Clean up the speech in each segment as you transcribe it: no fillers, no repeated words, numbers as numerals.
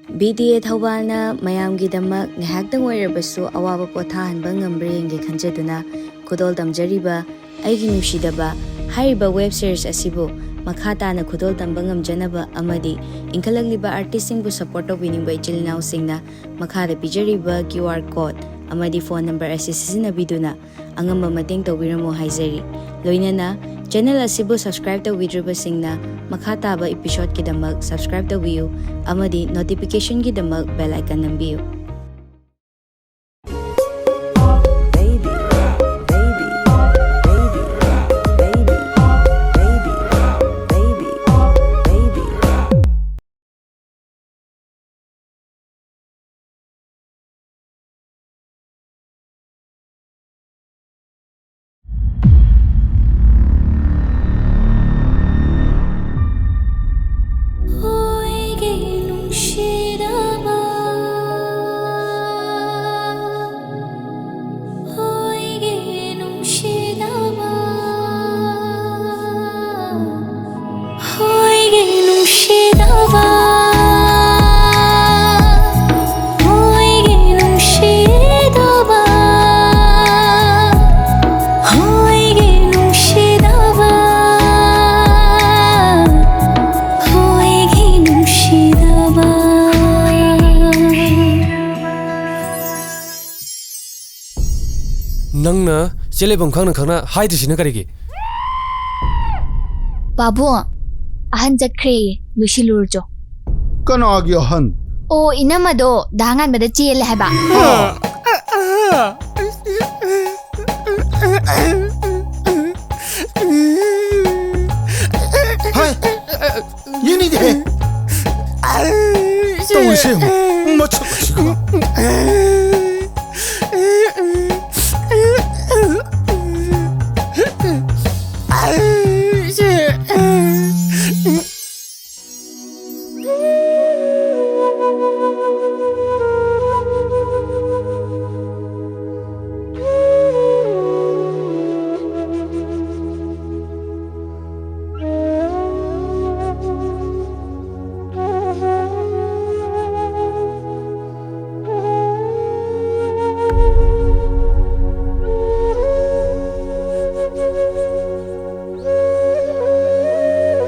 BDA Thaubalna mayamgidamak ngahaktang oirabasu awaba pothahanba ngambre yenge khanjaduna khudol tamjariba aigi nusidaba hariba web series asibu makha tana khudol tamba ngamjanaba amadi inkalagliba artist singbu support tawbiningba ichilnaw singna makha da pijariba QR code amadi phone number asi sisinabiduna angamba mateng tawbiramo haizari loinana channel asibu subscribe tawbidriba singna makha taba episode kidamak subscribe tawiyu amadi notification kidamak bell icon nambiyu. Nangna celebam khangna haidisina karigi Babu ahan jakre lushilurjo Kanagi ahan O inamado dangan bada chele haba Hai yini de Tawse macha chiga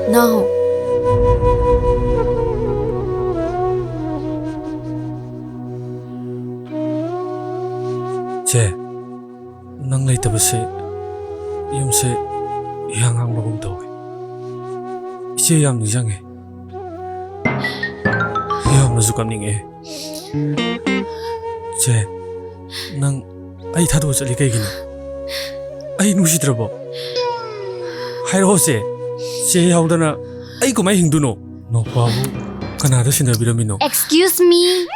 Now, che nang leitabase yumse yangang bagum tawi che yam nijang e yam nazukam ning e che nang ai thadu chali kai gina ai nusidrabo hairo se che yaudana ai kumai hingduno no babu kanada sinabiramino. Excuse me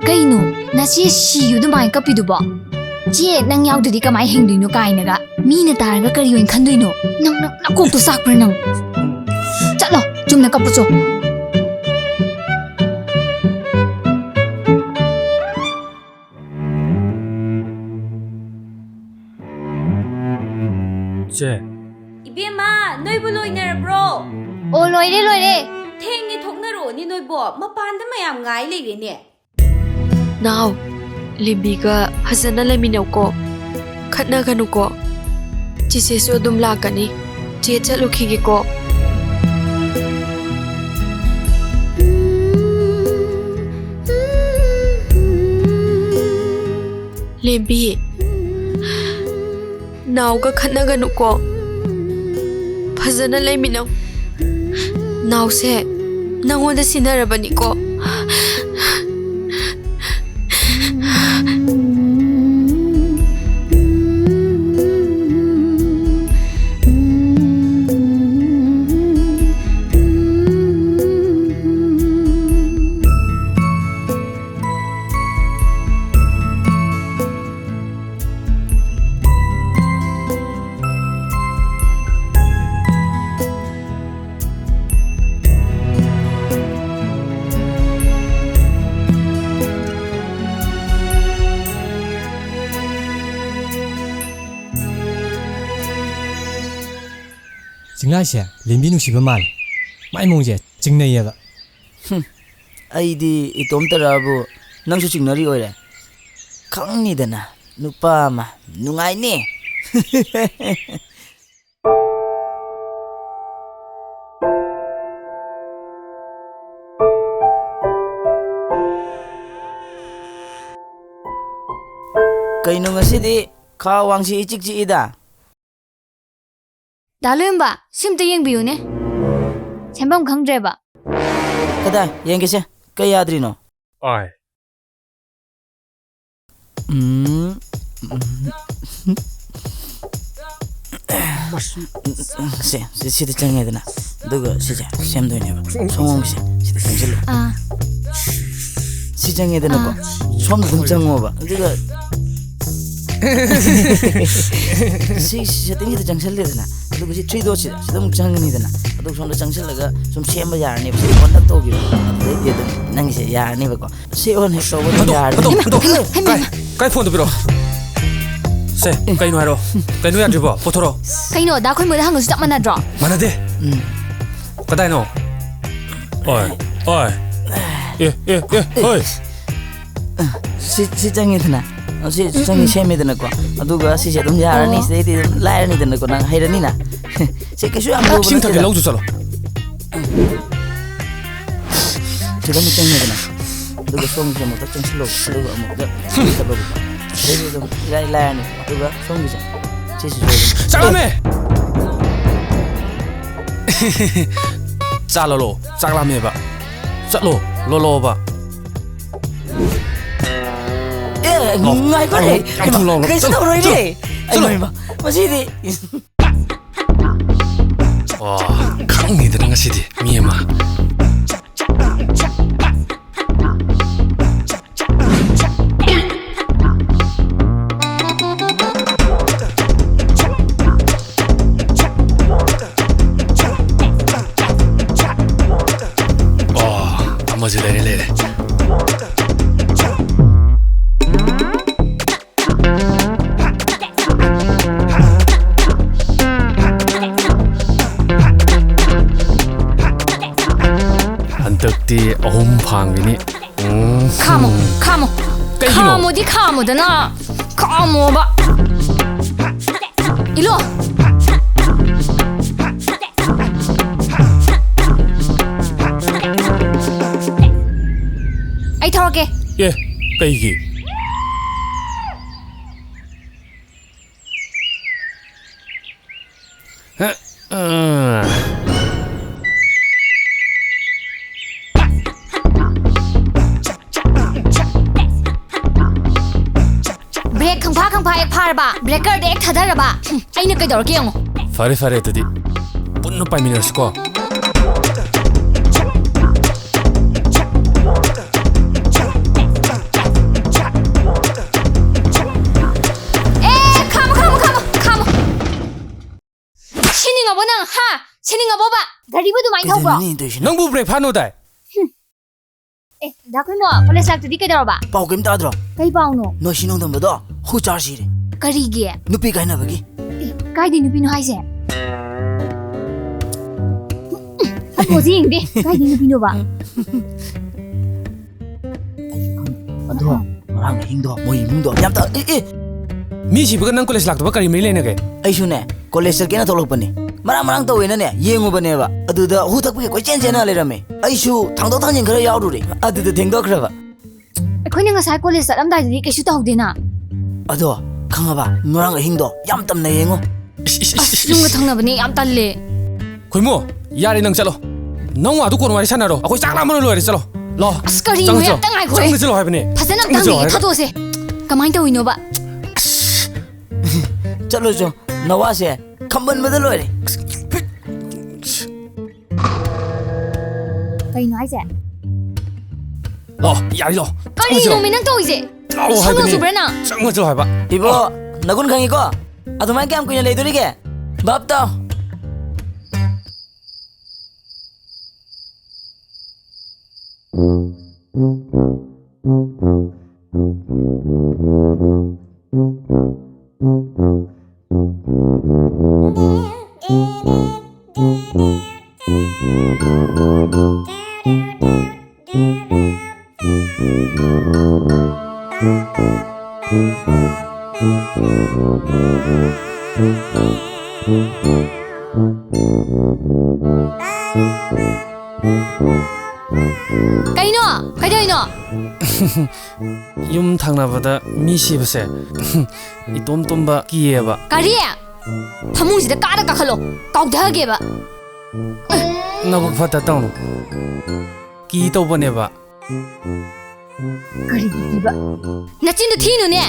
Kaino nasi shiyu dumai kapiduba Che nang yaudadi kamai hingduino kainaga Mina taraga kariyoin khanduino Nang nakokto sakpra nang Chalo chumna kapucho che Ibema, noibu loinarabro. O loire Thengni thoknaro ni noibo mapanda mayam ngai leirene. now, Limbiga hasana leminaw ko. Khatna ganu ko. Chisesu dum lagani. Che chalukhigi ko. Limbi. Now ga khatna ganu ko. Hasana leminaw. Now se nangonda sinarabani ko. ꯅꯤꯡꯉꯥꯏꯁꯦ ꯂꯦꯝꯕꯤ ꯅꯨꯡꯁꯤꯕ ꯃꯥꯜꯂꯦ ꯃꯥꯏ ꯃꯑꯣꯡꯁꯦ ꯆꯤꯡꯅꯩꯌꯦꯕ ꯑꯩꯗꯤ ꯏꯇꯣꯝꯇꯔꯕꯨ ꯅꯪꯁꯨ ꯆꯤꯡꯅꯔꯤ ꯑꯣꯏꯔꯦ ꯈꯪꯅꯤꯗꯅ ꯅꯨꯄꯥ ꯑꯃ ꯅꯨꯡꯉꯥꯏꯅꯤ ꯀꯩꯅꯣ ꯉꯁꯤꯗꯤ ꯈꯥ ꯋꯥꯡꯁꯤ 이찍 ꯆꯤꯛꯏꯗ ꯗꯥꯂꯣꯏꯝꯕ ꯁꯤꯝꯇ ꯌꯦꯡꯕꯤꯌꯨꯅꯦ ꯁꯦꯝꯐꯝ ꯈꯪꯗ꯭ꯔꯦꯕ ꯀꯗꯥꯏ ꯌꯦꯡꯒꯦꯁꯦ ꯀꯩ ꯌꯥꯗ꯭ꯔꯤꯅꯣ ꯑꯥꯏ ꯁꯤꯗ ꯆꯪꯉꯦꯗꯅ ꯑꯗꯨꯒ ꯁꯤꯁꯦ ꯁꯦꯝꯗꯣꯏꯅꯦꯕ ꯁꯣꯡꯒꯤꯁꯦ ꯁꯤꯗ ꯆꯪꯁꯤꯜꯂꯣ ꯁꯤ ꯆꯪꯉꯦꯗꯅꯀꯣ ꯁꯣꯝꯗ ꯑꯗꯨꯝ ꯆꯪꯉꯣꯕ ꯑꯗꯨꯒ ꯁꯤ ꯁꯦꯠꯇꯤꯡꯁꯤꯗ ꯆꯪꯁꯤꯜꯂꯦꯗꯅ ꯑꯗꯨꯒ ꯁꯤ 3 ꯗꯣꯠꯁꯤꯗ ꯁꯤꯗ ꯑꯃꯨꯛ ꯆꯪꯒꯅꯤꯗꯅ ꯑꯗꯨꯒ ꯁꯣꯝꯗ ꯆꯪꯁꯤꯜꯂꯒ ꯁꯨꯝ ꯁꯦꯝꯕ ꯌꯥꯔꯅꯦꯕ ꯁꯤ ꯀꯣꯟꯇꯛ ꯇꯧꯈꯤꯕ ꯑꯗꯨꯗꯩꯗꯤ ꯑꯗꯨꯝ ꯅꯪꯒꯤꯁꯦ ꯌꯥꯔꯅꯦꯕꯀꯣ ꯁꯤ ꯑꯣꯟ ꯍꯦꯛ ꯇꯧꯕ ꯑꯗꯨꯝ ꯌꯥꯔꯅꯤ ꯀꯥꯏ ꯐꯣꯟꯗꯣ ꯄꯤꯔꯣ ꯁꯦ ꯀꯩꯅꯣ ꯍꯥꯏꯔꯣ ꯀꯩꯅꯣ ꯌꯥꯗ꯭ꯔꯤꯕꯣ ꯄꯣꯊꯣꯔꯣ ꯀꯩꯅꯣ ꯗꯥ ꯈꯣꯏ ꯃꯣꯏꯗ ꯍꯪꯉꯁꯨ ꯆꯞ ꯃꯥꯟꯅꯗ꯭ꯔꯣ ꯃꯥꯟꯅꯗꯦ ꯀꯗꯥꯏꯅꯣ ꯑꯣꯏ ꯑꯣꯏ ꯍꯣꯏ ꯁꯤ ꯆꯪꯉꯦꯗꯅ ꯁꯤ ꯆꯪꯉꯤ ꯁꯦꯝꯃꯦꯗꯅꯀꯣ ꯑꯗꯨꯒ ꯁꯤꯁꯦ ꯑꯗꯨꯝ ꯌꯥꯔꯅꯤ ꯁꯤꯗꯩꯗꯤ ꯑꯗꯨꯝ ꯂꯥꯏꯔꯅꯤꯗꯅꯀꯣ ꯅꯪ ꯍꯩꯔꯅꯤꯅ ꯁꯤ ꯀꯩꯁꯨ ꯌꯥꯝ ꯂꯨꯕ ꯏꯁꯤꯡ ꯊꯛꯀꯦ ꯅꯠꯇꯦꯗ ꯂꯧꯖꯨ ꯆꯠꯂꯣ ꯁꯤꯗ ꯑꯃꯨꯛ ꯆꯪꯉꯦꯗꯅ ꯑꯗꯨꯒ ꯁꯣꯝꯒꯤꯁꯦ ꯑꯃꯨꯛꯇ ꯆꯪꯁꯤꯜꯂꯣ ꯑꯗꯨꯒ ꯑꯃꯨꯛꯇ ꯆꯠꯂꯣ ꯑꯗꯩꯗꯤ ꯑꯗꯨꯝ ꯏꯔꯥꯏ ꯂꯥꯏꯔꯅꯤ ꯑꯗꯨꯒ ꯁꯣꯝꯒꯤꯁꯦ ꯁꯤꯁꯤꯁꯨ ꯑꯗꯨꯝ ꯆꯥꯛꯂꯝꯃꯦ ꯆꯥꯂꯣ ꯆꯥꯛꯂꯝꯃꯦꯕ ꯆꯠꯂꯣ ꯂꯣꯂꯣꯕ ꯉꯥꯏꯈꯣꯅꯦ ꯀꯩꯁꯨ ꯇꯧꯔꯣꯏꯅꯦ ꯑꯩꯃ ꯃꯁꯤꯗꯤ ꯈꯪꯉꯤꯗꯅ ꯉꯁꯤꯗꯤ ꯃꯤ ꯑꯃ ꯑꯃꯁꯨ ꯂꯩꯔꯦ ꯍꯟꯗꯛꯇꯤ ꯑꯍꯨꯝ ꯐꯥꯡꯒꯅꯤ ꯈꯥꯃꯣ ꯀꯩꯒꯤꯅꯣ ꯈꯥꯃꯣꯗꯤ ꯈꯥꯃꯣꯗꯅ ꯈꯥꯃꯣꯕ 이로 ꯑꯩ ꯊꯧꯔꯛꯀꯦ ꯑꯦ ꯀꯩꯒꯤ ꯕ꯭ꯔꯦꯛ ꯈꯪꯐꯥ ꯍꯦꯛ ꯐꯥꯔꯕ ꯕ꯭ꯔꯦꯀꯔꯗ ꯍꯦꯛ ꯊꯥꯗꯔꯕ ꯑꯩꯅ ꯀꯩꯗꯧꯔꯛꯀꯦ ꯌꯦꯡꯉꯣ ꯐꯔꯦ ꯑꯗꯨꯗꯤ ꯄꯨꯟꯅ ꯄꯥꯏꯃꯤꯟꯅꯔꯁꯤꯀꯣ ꯈꯥꯃꯣ 신ingabo nang ha 신ingabo ba garibu dumai thawbro ꯅꯪꯕꯨ break ꯐꯥꯅꯣꯗꯥꯏ da khoi mo police lactdi kaidaro ꯄꯥꯎ ꯀꯩꯝ ꯇꯥꯗ꯭ꯔꯣ kai pawno ꯅꯣꯏ ꯁꯤꯅꯣꯡꯗꯝꯕꯗꯣ ꯍꯨ ꯆꯥꯔ ꯁꯤꯔꯦ karigi ꯅꯨꯄꯤ ꯀꯥꯏꯅꯕꯒꯤ kaidi nupino haise Apoji ingde kaidi nupino ba ꯑꯗꯣ ꯉꯔꯥꯡ ꯑꯍꯤꯡꯗꯣ ꯃꯣꯏ ꯏꯃꯨꯡꯗꯣ ꯌꯥꯝ ꯃꯤ ꯁꯤꯕꯒ ꯅꯪ ꯀꯣꯂꯦꯖ ꯂꯥꯛꯇꯕ ꯀꯔꯤ ꯃꯔꯤ ꯂꯩꯅꯒꯦ ꯑꯩꯁꯨꯅꯦ ꯀꯣꯂꯦꯖ ꯆꯠꯀꯦꯅ ꯊꯣꯛꯂꯛꯄꯅꯦ ꯃꯔꯥꯡ ꯇꯧꯋꯦꯅꯅꯦ ꯌꯦꯡꯉꯨꯕꯅꯦꯕ ꯑꯗꯨꯗ ꯍꯨ ꯊꯛꯄꯒꯤ ꯀꯣꯏꯆꯦꯟ ꯆꯦꯟꯅ ꯂꯩꯔꯝꯃꯦ ꯑꯩꯁꯨ ꯊꯥꯡꯗꯣꯛ ꯊꯥꯡꯖꯤꯟ ꯈꯔ ꯌꯥꯎꯔꯨꯔꯦ ꯑꯗꯨꯗ ꯊꯦꯡꯗꯣꯛꯈ꯭ꯔꯕ ꯑꯩꯈꯣꯏꯅ ꯉꯁꯥꯏ ꯀꯣꯂꯦꯖ ꯆꯠꯂꯝꯗꯥꯏꯗꯗꯤ ꯀꯩꯁꯨ ꯇꯧꯗꯦꯅ ꯑꯗꯣ ꯈꯪꯉꯕ ꯉꯔꯥꯡ ꯑꯍꯤꯡꯗꯣ ꯌꯥꯝ ꯇꯝꯅ ꯌꯦꯡꯉꯣ ꯑꯁ ꯌꯨꯝꯒ ꯊꯪꯅꯕꯅꯦ ꯌꯥꯝ ꯇꯜꯂꯦ ꯈꯣꯏꯃꯣ ꯌꯥꯔꯦ ꯅꯪ ꯆꯠꯂꯣ ꯅꯪ ꯋꯥꯗꯨ ꯀꯣꯟꯅ ꯋꯥꯔꯤ ꯁꯥꯟꯅꯔꯣ ꯑꯩꯈꯣꯏ ꯆꯥꯛ ꯂꯥꯝꯕꯅ ꯂꯣꯏꯔꯦ ꯆꯠꯂꯣ ꯂꯣ ꯑꯁ ꯀꯔꯤꯅꯣ ꯌꯥꯝꯇ ꯉꯥꯏꯈꯣ ꯆꯪꯅ ꯆꯠꯂꯣ ꯍꯥꯏꯕꯅꯦ ꯐꯖꯅ ꯑꯝꯇ ꯍꯪꯒꯦ ꯊꯥꯗꯣꯛꯑꯁꯦ ꯀꯃꯥꯏꯅ ꯇꯧꯔꯤꯅꯣꯕ ꯆꯠꯂꯣ ꯅꯋꯥꯁꯦ ꯈꯝꯕꯟꯕꯗ ꯂꯣꯏꯔꯦ ꯀꯩꯅꯣ ꯍꯥꯏꯁꯦ ꯂꯣ ꯌꯥꯔꯦ ꯂꯣ ꯀꯔꯤꯅꯣꯃꯤ ꯅꯪ ꯇꯧꯔꯤꯁꯦ ꯂꯥꯛꯑꯣ ꯁꯪꯒ ꯍꯥꯏꯕꯅꯦ ꯆꯨꯕ꯭ꯔꯥ ꯅꯪ ꯆꯪꯉ ꯆꯠꯂꯣ ꯍꯥꯏꯕ 이보 나군 강이고 아도마이 깸 그냥 레이도리게 밥도 ꯀꯩꯅꯣ ꯀꯩꯗꯧꯔꯤꯅꯣ ꯌꯨꯝ ꯊꯪꯅꯕꯗ ꯃꯤ ꯁꯤꯕꯁꯦ 이tom ꯇꯨꯝꯕ ꯀꯤꯌꯦꯕ ꯀꯔꯤ ꯐꯃꯨꯡꯁꯤꯗ ꯀꯥꯗ ꯀꯥꯈꯠꯂꯣ ꯀꯥꯎꯊꯒꯦꯕ ꯅꯕꯨꯛ ꯐꯠꯇ ꯇꯧꯅꯨ ꯀꯤ ꯇꯧꯕꯅꯦꯕ ꯀꯔꯤ ꯀꯤꯕ ꯅꯆꯤꯟꯗꯣ ꯊꯤꯅꯨꯅꯦ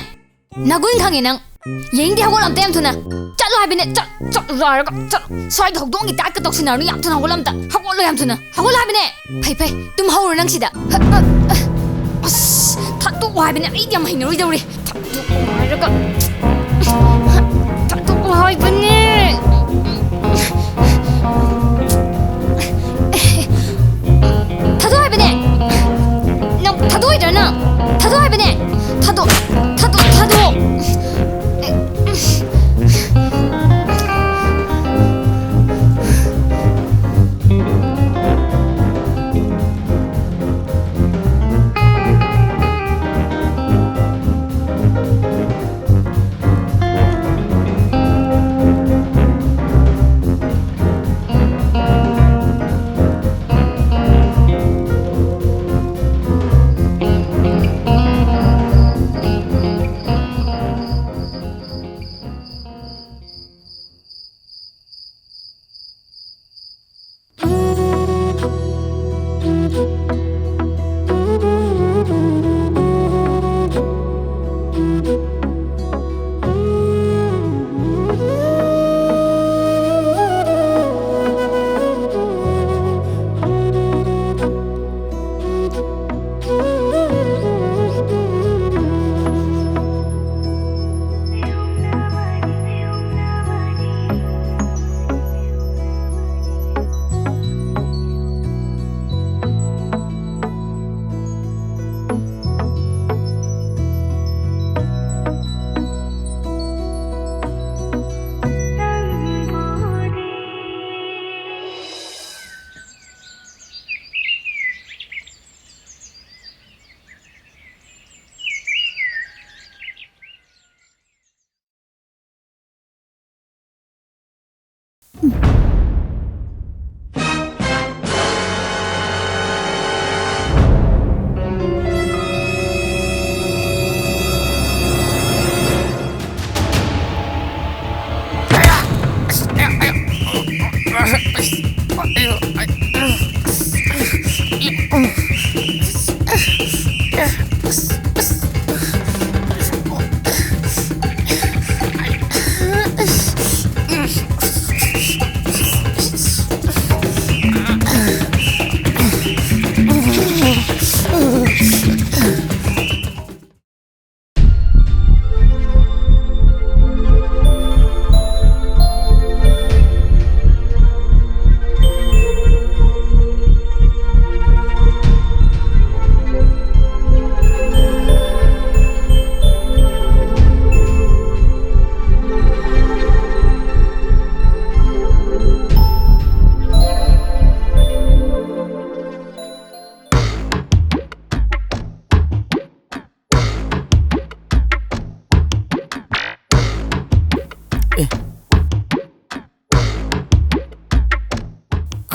ꯅꯒꯨꯟ ꯈꯪꯉꯦ ꯅꯪ ꯌꯦꯡꯗꯦ ꯍꯧꯒꯠ ꯑꯝꯇ ꯌꯥꯝ ꯊꯨꯅ ꯆꯠꯂꯣ ꯍꯥꯏꯕꯅꯦ ꯆꯠꯂꯣ ꯍꯥꯏꯔꯒ ꯆꯠꯂꯣ ꯁ꯭ꯋꯥꯏꯗ ꯍꯧꯗꯣꯡꯒꯤ ꯇꯥꯏꯞꯇ ꯇꯧꯁꯤꯟꯅꯔꯅꯨ ꯌꯥꯝ ꯊꯨꯅ ꯍꯧꯒꯠꯂꯣ ꯑꯝꯇ ꯍꯧꯒꯠꯂꯣ ꯌꯥꯝ ꯊꯨꯅ ꯍꯧꯒꯠꯂꯣ ꯍꯥꯏꯕꯅꯦ ꯐꯩ ꯇꯨꯝ ꯍꯧꯔꯣ ꯅꯪ ꯁꯤꯗ ꯑꯁ ꯊꯥꯗꯣꯛꯑꯣ ꯍꯥꯏꯕꯅꯦ ꯑꯩꯗꯤ ꯌꯥꯝ ꯍꯩꯅꯔꯣꯏꯗꯧꯔꯤ ꯊꯥꯗꯣꯛꯑꯣ ꯍꯥꯏꯔꯒ ꯊꯥꯗꯣꯛꯑꯣ ꯍꯥꯏꯕꯅꯦ ꯊꯥꯗꯣꯛꯑꯣ ꯍꯥꯏꯕꯅꯦ ꯅꯪꯊꯥꯗꯣꯛꯑꯣꯏꯗ꯭ꯔꯥ ꯅꯪꯊꯥꯗꯣꯛꯑꯣ ꯍꯥꯏꯕꯅꯦꯊꯥꯗꯣꯛꯑꯣ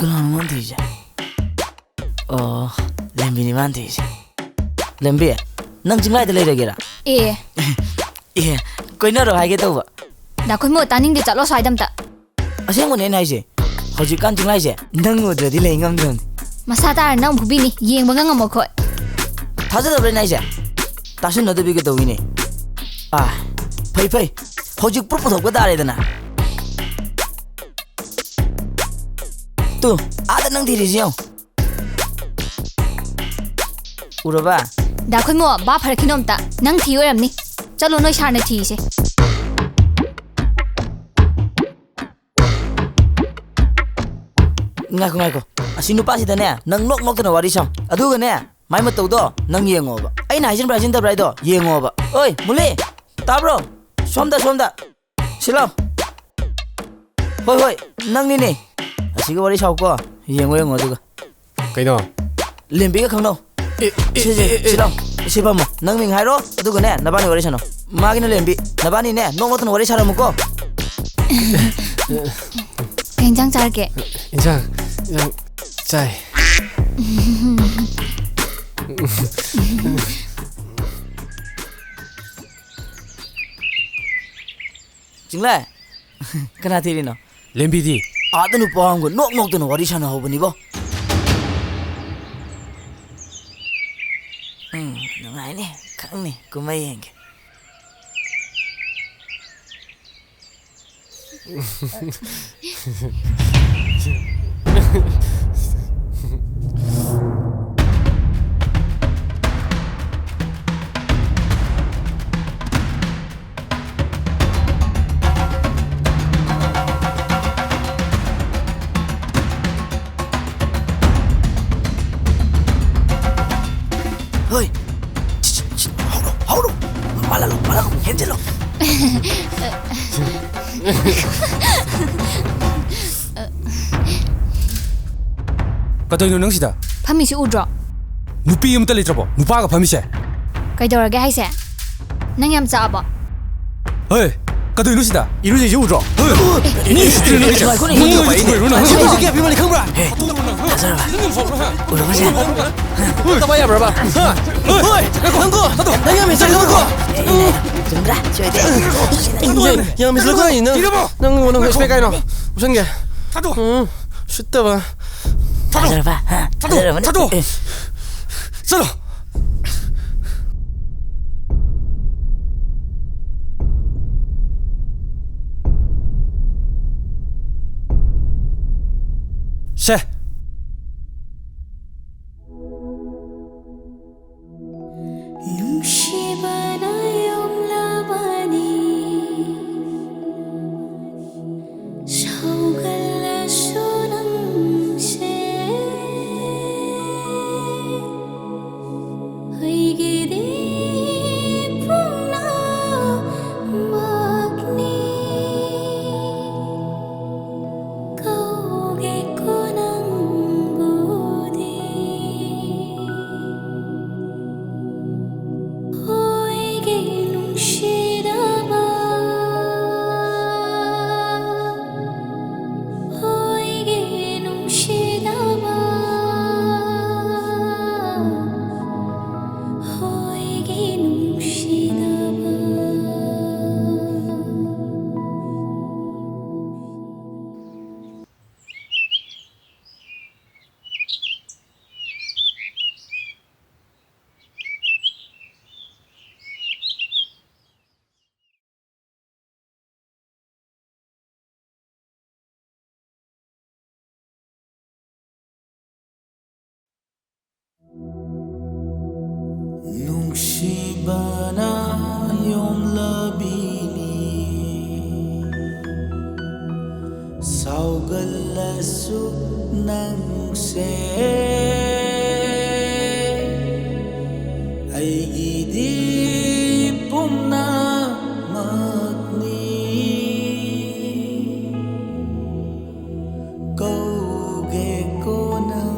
그럼 뭔데 이제? 렘비니 뭔데 이제? 렘비, 넌 지금 라이드 레이더게라. 예 예, 거기너로 하게 또. 나콜 뭐 따닝데 ꯆꯠꯂꯣ ꯁ꯭ꯋꯥꯏꯗ ꯑꯝꯇ ꯑꯁꯦꯡꯕꯅꯦ ꯑꯩꯅ ꯍꯥꯏꯁꯦ ꯍꯧꯖꯤꯛꯀꯥꯟ ꯆꯤꯡꯂꯥꯏꯁꯦ ꯅꯪ ꯎꯗ꯭ꯔꯗꯤ ꯂꯩ ꯉꯝꯗꯕꯅꯤ ꯃꯁꯥ ꯇꯥꯔ ꯅꯪ ꯐꯨꯕꯤꯅꯤ ꯌꯦꯡꯕꯒ ꯉꯝꯃꯣꯈꯣꯏ ꯊꯥꯖꯗꯕ꯭ꯔꯥ ꯅꯥꯏꯁꯦ ꯇꯥꯁꯤꯟꯅꯗꯕꯤꯒ ꯇꯧꯏꯅꯦ ꯐꯩ ꯍꯧꯖꯤꯛ ꯄꯨꯔ ꯄꯨꯊꯣꯛꯄ ꯇꯥꯔꯦꯗꯅ ꯇꯨ 아다 ꯅꯪ ꯊꯤꯔꯤꯁꯤ ꯌꯦꯡꯉꯨ 우러봐 ꯗꯥꯈꯣꯏ ꯃꯣ ꯕꯥ ꯐꯔꯛꯈꯤꯅꯣ ꯑꯝꯇ ꯅꯪ ꯊꯤ ꯑꯣꯏꯔꯝꯅꯤ ꯆꯠꯂꯣ ꯅꯣꯏ ꯁꯥꯔꯅ ꯊꯤꯁꯦ ꯉꯥꯏꯈꯣ ꯑꯁꯤ ꯅꯨꯄꯥꯁꯤꯗꯅꯦ ꯅꯪ ꯅꯣꯛꯇꯅ ꯋꯥꯔꯤ ꯁꯥꯎ ꯑꯗꯨꯒꯅꯦ ꯃꯥꯏ ꯃꯇꯧꯗꯣ ꯅꯪ ꯌꯦꯡꯉꯣꯕ ꯑꯩꯅ ꯍꯥꯏꯖꯤꯟꯕ꯭ꯔꯥ ꯍꯥꯏꯖꯤꯟꯗꯕ꯭ꯔꯥ ꯍꯥꯏꯗꯣ ꯌꯦꯡꯉꯣꯕ 어이 물리 따브로 솜다 실러 호이 낭니니 아시가 머리 샤오고 영어 두가 ꯀꯩꯅꯣ 렘비가 강노 실러 시바모 낭밍 하이로 두가네 나바니 머리 샤노 마기는 렘비 나바니네 농어떤 머리 샤라 먹고 굉장 짧게 인상 짤 징래 그나 데리노 렘비디 아드누 뽀한 거 녹녹드는 와리샤나 호보니고 누가이네 강네 그마이 행게 어이 하우로 말라로 현질로 까도이노 능시다 ꯐꯝꯃꯤꯁꯤ ꯎꯗ꯭ꯔꯣ 누삐 음따 리트러보 누빠가 밤이세 ꯀꯩꯗꯧꯔꯒꯦ ꯍꯥꯏꯁꯦ ꯅꯪ ꯌꯥꯝ ꯆꯥꯕ 어이 까도이노 시다 이루지 우드로. 니 시트는 어디지 뭔가 이거 이러나 이게 비만이 큰 거야. 다자라 우러가자 따봐야 봐봐. 어이, 한거. 나 야미 잘 한거. 좀들아 줘야 돼 야미 잘 거야 있는. 난 원하는 거 스펙 아이노. 무슨 게? 타도 쉽다 봐. 다자라 봐 타도 써라 쉐 Nungsibana yom labini Saugalasu nangse Aigidi pumna magni Kauge ko nang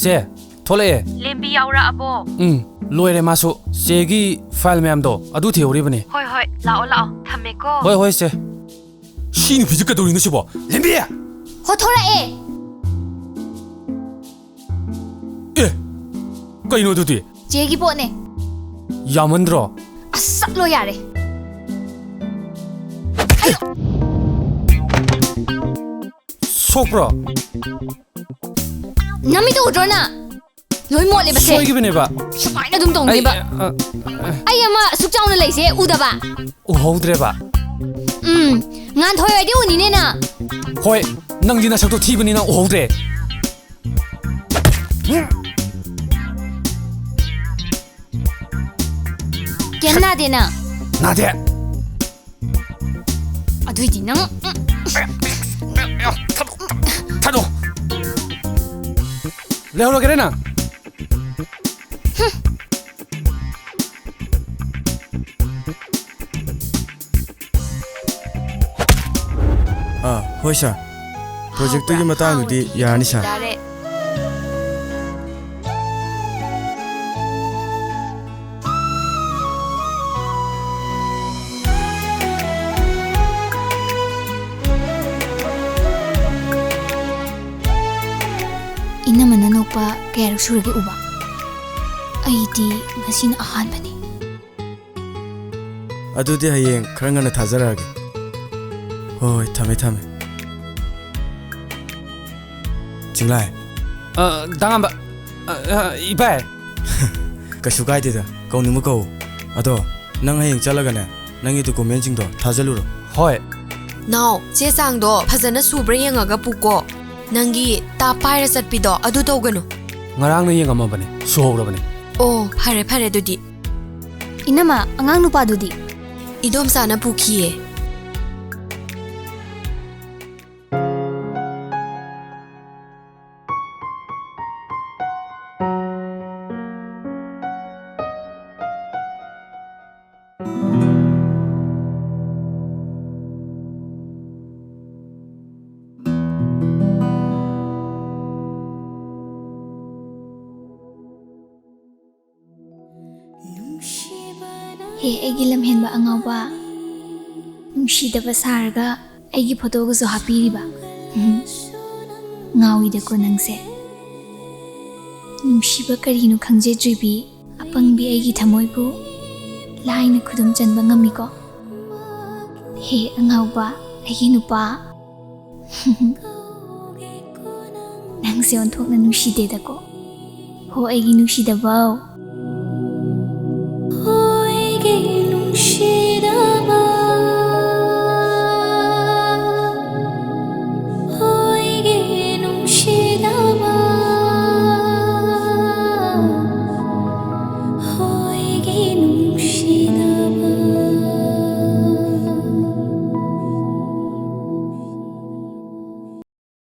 세 톨레 ꯂꯦꯝꯕꯤ ꯌꯥꯎꯔꯛꯑꯕꯣ 로에레 마수 세기 파일 맵도 아두 테오리버니 ꯍꯣꯏ ꯍꯣꯏ ꯂꯥꯛꯑꯣ ꯂꯥꯛꯑꯣ ꯊꯝꯃꯦꯀꯣ 호이 호이 세 시니 비즈가 돌리는 시보 렘비야 ꯍꯣ ꯊꯣꯔꯛꯑꯦ 예 까이노도디 ꯆꯦꯒꯤ ꯄꯣꯠꯅꯦ 야만들어 ꯑꯁ ꯆꯠꯂꯣ ꯌꯥꯔꯦ 속브라 ꯅꯃꯤꯠꯇꯣ ꯎꯗ꯭ꯔꯣ ꯅ ꯂꯣꯏ ꯃꯣꯠꯂꯦꯕꯁꯦ 소이기빈 해봐 ꯁꯨꯃꯥꯏꯅ ꯑꯗꯨꯝ ꯇꯧꯅꯦꯕ ꯑꯩ ꯑꯃ ꯁꯨꯛ ꯆꯥꯎꯅ ꯂꯩꯁꯦ ꯎꯗꯕ ꯎꯍꯧꯗ꯭ꯔꯦꯕ ꯉꯥꯟ ꯊꯣꯏꯔꯗꯤ ꯎꯅꯤꯅꯦꯅ ꯍꯣꯏ ꯅꯪꯗꯤ ꯅꯁꯛꯇꯣ ꯊꯤꯕꯅꯤꯅ ꯎꯍꯧꯗ꯭ꯔꯦ ꯀꯦꯝ ꯅꯥꯗꯦꯅ 나대 ꯑꯗꯨꯏꯗꯤ ꯅꯪ 타도 레오로 그래나 ꯍꯣꯏ ꯁꯥꯔ ꯄ꯭ꯔꯣꯖꯦꯛꯇꯨꯒꯤ ꯃꯇꯥꯡꯗꯨꯗꯤ ꯌꯥꯔꯅꯤ ꯁꯥꯔ ꯌꯥꯔꯦ ꯏꯅꯝꯃꯅ ꯅꯣꯛꯄ ꯀꯌꯥꯔꯛ ꯁꯨꯔꯒꯦ ꯎꯕ ꯑꯩꯗꯤ ꯉꯁꯤꯅ ꯑꯍꯥꯟꯕꯅꯤ ꯑꯗꯨꯗꯤ ꯍꯌꯦꯡ ꯈꯔ ꯉꯟꯅ ꯊꯥꯖꯔꯛꯑꯒꯦ ꯍꯣꯏ ꯊꯝꯃꯦ ꯊꯝꯃꯦ ꯆꯤꯡꯂꯥꯏ 당한바 이발 ꯀꯩꯁꯨ ꯀꯥꯏꯗꯦꯗ ꯀꯧꯅꯤꯡꯕ ꯀꯧ ꯑꯗꯣ ꯅꯪ ꯍꯌꯦꯡ ꯆꯠꯂꯒꯅꯦ ꯅꯪꯒꯤ ꯗꯣꯀꯨꯃꯦꯟꯁꯤꯡꯗꯣ ꯊꯥꯖꯜꯂꯨꯔꯣ ꯍꯣꯏ ꯅꯥꯎ ꯆꯦ ꯆꯥꯡꯗꯣ ꯐꯖꯅ ꯁꯨꯕ꯭ꯔꯥ ꯌꯦꯡꯉꯒ ꯄꯨꯀꯣ ꯅꯪꯒꯤ ꯇꯥ ꯄꯥꯏꯔ ꯆꯠꯄꯤꯗꯣ ꯑꯗꯨ ꯇꯧꯒꯅꯨ ꯉꯔꯥꯡꯅ ꯌꯦꯡꯉꯝꯃꯕꯅꯦ ꯁꯨꯍꯧꯔꯕꯅꯦ ꯑꯣ ꯐꯔꯦ ꯐꯔꯦ ꯑꯗꯨꯗꯤ ꯏꯅꯝꯃ ꯑꯉꯥꯡ ꯅꯨꯄꯥꯗꯨꯗꯤ 이돔사나 부키에 ꯍꯦ ꯑꯩꯒꯤ ꯂꯝꯍꯦꯟꯕ ꯑꯉꯥꯎꯕ ꯅꯨꯡꯁꯤꯗꯕ ꯁꯥꯔꯒ ꯑꯩꯒꯤ ꯐꯣꯇꯣꯒꯁꯨ ꯍꯥꯞꯄꯤꯔꯤꯕ ꯉꯥꯎꯏꯗꯀꯣ ꯅꯪꯁꯦ ꯅꯨꯡꯁꯤꯕ ꯀꯔꯤꯅꯣ ꯈꯪꯖꯗ꯭ꯔꯤꯕꯤ ꯑꯄꯪꯕꯤ ꯑꯩꯒꯤ ꯊꯃꯣꯏꯕꯨ ꯂꯥꯏꯅ ꯈꯨꯗꯨꯝ ꯆꯟꯕ ꯉꯝꯃꯤꯀꯣ ꯍꯦ ꯑꯉꯥꯎꯕ ꯑꯩꯒꯤ ꯅꯨꯄꯥ ꯅꯪꯁꯦ ꯑꯣꯟꯊꯣꯛꯅ ꯅꯨꯡꯁꯤꯗꯦꯗꯀꯣ ꯍꯣ ꯑꯩꯒꯤ ꯅꯨꯡꯁꯤꯗꯕ